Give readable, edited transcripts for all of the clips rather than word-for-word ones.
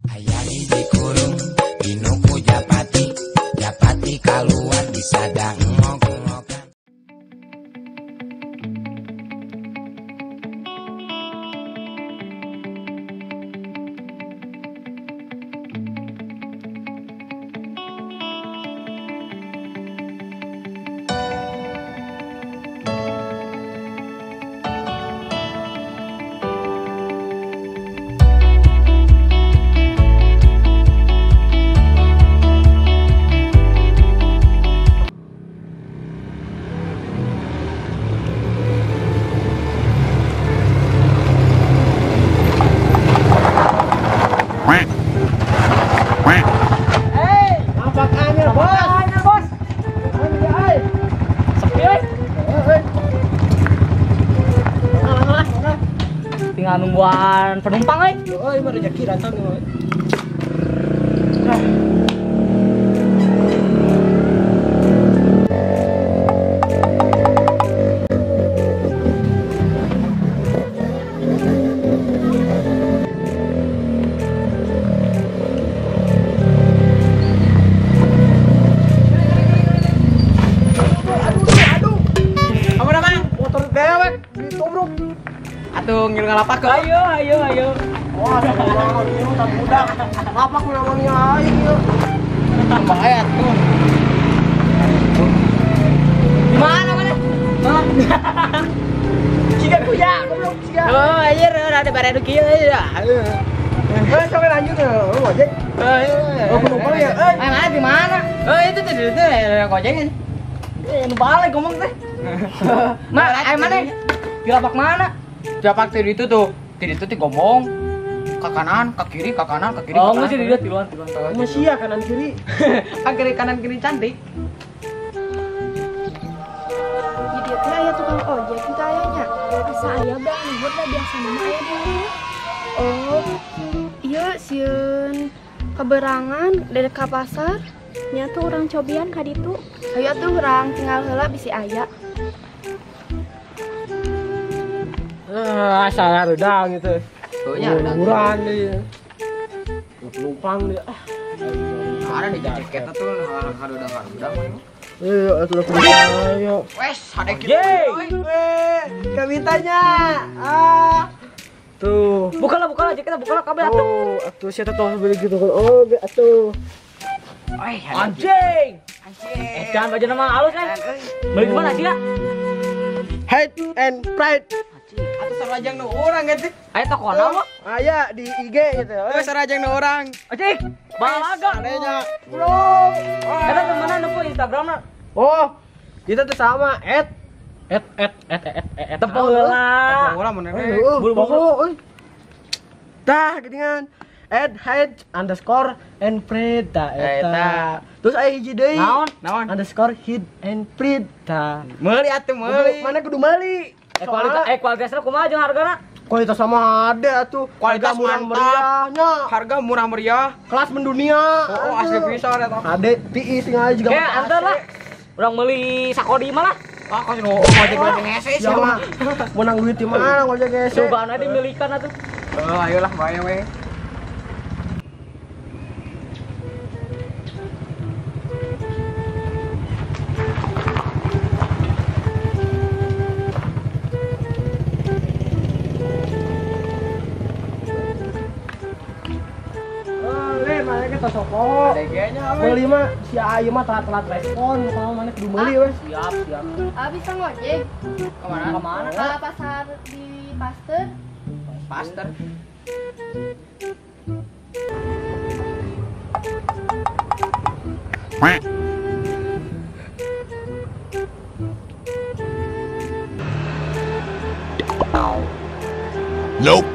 Ayani dikurung, dinuku Japati, Japati kaluar disadang ngok-ngokan. Tinggal nungguan penumpang euy. Oh, ini mah rezeki datang nih. Aduh. Apa namanya? Motor dewek ditubruk. Atuh ngil ngalapak ke. Ayo. Wah, sama ini tak budak. Lapak namanya ayo. Tambah ayat tuh. Mana mana? Hah? Ciga kuya, goblok ciga. Oh, anjir ada bare nu kieu ya. Coba lanjut ya. Oh, ojek. Oh, penumpang ya. Mana di mana? Oh, itu gojengin. Nu balik ngomong teh. Mana? Di lapak mana? Japak tadi itu tuh. Tadi itu ngomong ke kanan, ke kiri, ke kanan, ke kiri. Oh, mesti dilihat tiluan. Masih ya kanan kiri. Kanan kiri cantik. Jadi teh aya tukang ojek kita ayahnya. Asa aya bang libur lah biasa mah aya dulu. Oh, iya sieun keberangan dari ka pasar. Nya tuh urang cobian ka ditu. Aya tuh urang tinggal heula bisi aya. Asal redang gitu. Oh, nya redang. Ukuran dia. Penumpang dia. Ada di jaket tuh hareuda mah. Sudah penumpang ayo. Wes, ada kitu. Kawitanya. Tuh. Bukalah jaketnya, bukalah kabeh atuh. Oh, atuh siapa tahu beli gitu kan. Oh, atuh. Anjing. Jangan baca nama halus kan. Beli di mana sih ya? Hide and pride. Atau sarajang nu urang gitu. Aya toko naon? Aya di IG gitu. Oh, sarajang nu urang. Anjing. Balaga. Adanya. Belum. Eta teh mana nu Instagramna? Oh, kita tuh sama Tepung heula. Orang mana? Bulu bongkok. Tah, geuningan. @hide underscore and pride ta eta. Terus aya hiji deui. Naon? Underscore hide and pride ta. Meuli atuh meuli. Mana kudu meuli. Kualitasna kumaha jeung hargana? Kualitas sama ada tuh. Kualitas Harga murah mantap. meriahnya. Harga murah meriah. Kelas mendunia. Oh, asli pisan eta. Ade tiis tinggal juga. Ya, antar lah. Urang meuli sakodi mah lah. Ah, kasih nu ojek lagi ngese sih. Ya mah. Menang duit di mana ngojek guys. Cobaan ade milikan atuh. Oh, ayolah bae we. Sopo. Beli mah si Ayu mah telat respon, kalau mana kudu meuli we. Siap. Bisa ngojek Kemana? ke pasar di Pasteur. Pastor. Nope.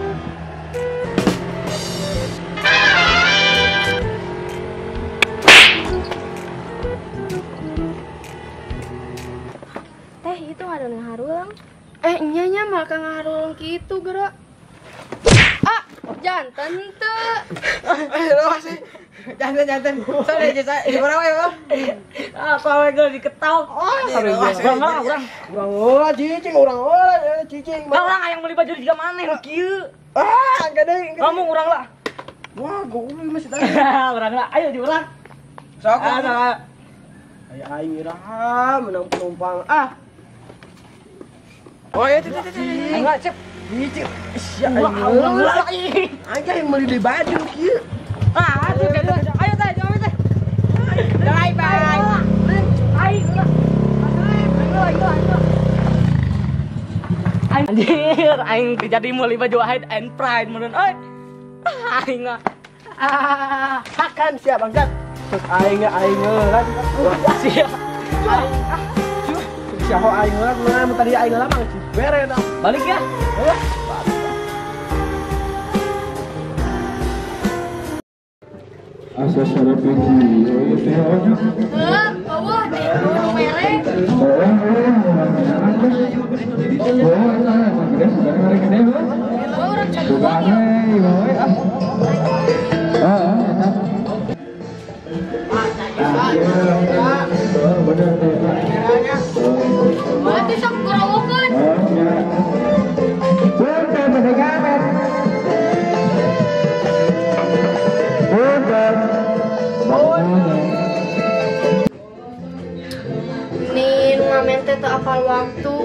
Teh itu ada ngaharulang. Nya malah ka ngaharulang kitu geura. Jantan teu. Lo masih jantan. Sorry aja gimana we, Bang? Apa we gue diketok. Oh, sorry. Urang. Urang heula cicing, urang heula cicing. Urang yang beli baju juga maneh nu kieu. Enggak deui. Ngomong urang lah. Wah, gue masih tahu. Orang lah, ayo jurang. Sok. Sok. Ayo iraha menang penumpang. Oh ya, Enggak, Cep. Cip. Sia aing. Aja yang beli di baju kieu. Aduh, ayo teh, jauh teh. Bye. Anjir, aing jadi meuli baju hide and pride menurut euy. Aing Makan siap bangsat. Sok aing kan. siap. Siapa aing lah, mana tadi aing lah mang bere dah. Balik ya. Ayo. Asa sarap ini, oh itu ya. Bawah deh, merek. Berarti sok gorowokeun. Nih ngamen teh teu apal waktu.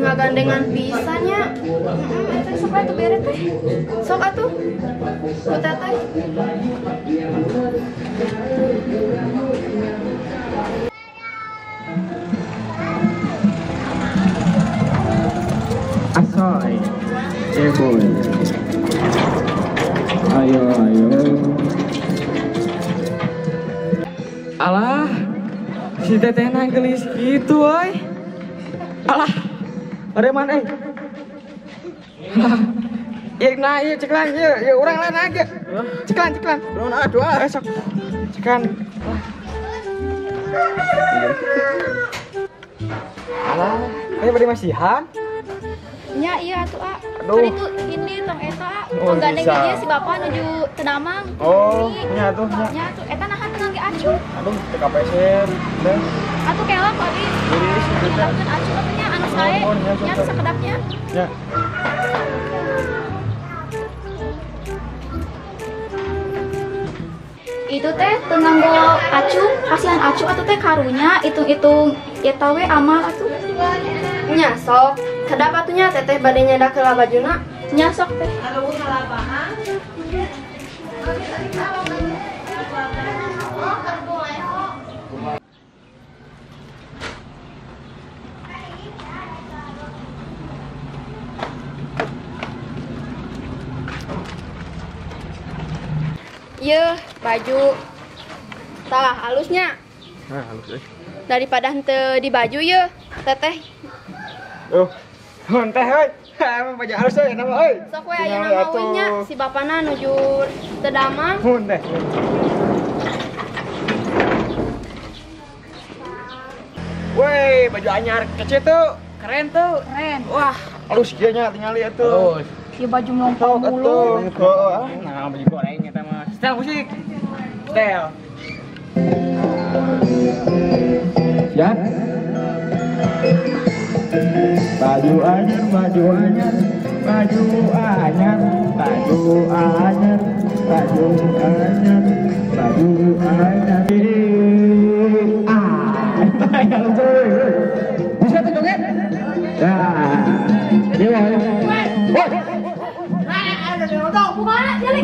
Ngagandengan pisannya. Eta sok atuh bere teh. Sok atuh. Ku teteh. Asoy, boy. Ayo. Alah, si teteh nanggelis gitu, woy. Alah, ada mana? Nah, iya ceklan, ya orang lain aja. Ceklan. Nuhun aduh. Esok, ceklan. Alah, ini pada masihan. Nya iya atuh Aduh. Kan itu ini tong eta Oh, penggandengnya bisa. dia si bapak nuju Tedamang. Oh, Ini. nya tuh, nya. Nya atuh eta nahan tenang ge acu. Aduh, TKPSN. Deh. Atuh kelak abi. Iris, gitu, teh. Ngelakuin acu katanya anu sae. Oh, nya, Nya sok. sakedapnya. Ya. Itu teh teu nganggo acu, kasihan acu atuh teh karunya hitung-hitung eta we amal atuh. Nya sok. Kedap atunya teteh bade nyadak heula bajuna. Nya sok teh. Yeuh, baju. Tah, halusnya. Nah, halus euy. Daripada henteu di baju yeuh, teteh. Nuhun teh euy. Emang baju halus euy nama euy. Sok we ayeuna ngawinnya si bapana nuju Tedamang. Nuhun teh. Woi, baju anyar kecil tuh. Keren tuh. Keren. Wah, halus kieu nya tinggal lihat tuh. Ieu baju melompong Tuh, mulu. nah, baju goreng eta mah. Setel musik. Setel. Ya. Baju anyar. Bisa tuh joget? Ya. Ini Kumaha? Jalik.